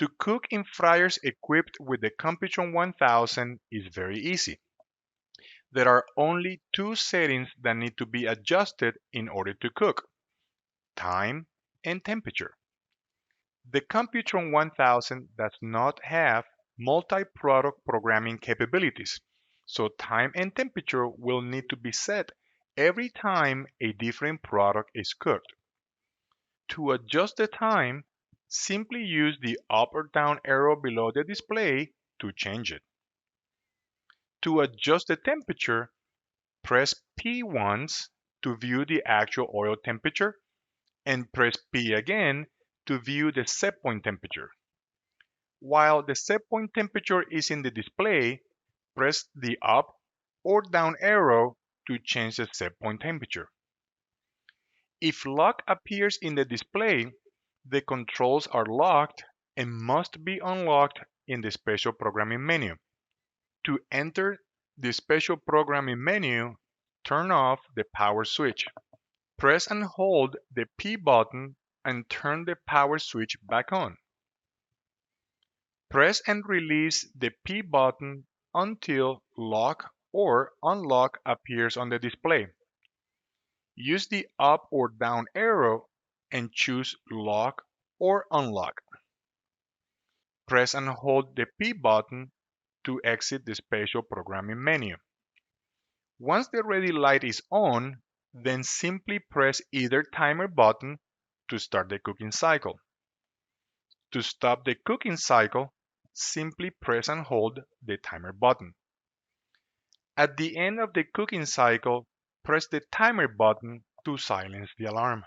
To cook in fryers equipped with the Computron 1000 is very easy. There are only two settings that need to be adjusted in order to cook: time and temperature. The Computron 1000 does not have multi-product programming capabilities, so time and temperature will need to be set every time a different product is cooked. To adjust the time, simply use the up or down arrow below the display to change it. To adjust the temperature, press P once to view the actual oil temperature and press P again to view the set point temperature. While the set point temperature is in the display, press the up or down arrow to change the set point temperature. If lock appears in the display, the controls are locked and must be unlocked in the special programming menu. To enter the special programming menu, turn off the power switch. Press and hold the P button and turn the power switch back on. Press and release the P button until lock or unlock appears on the display. Use the up or down arrow and choose lock or unlock. Press and hold the P button to exit the special programming menu. Once the ready light is on, then simply press either timer button to start the cooking cycle. To stop the cooking cycle, simply press and hold the timer button. At the end of the cooking cycle, press the timer button to silence the alarm.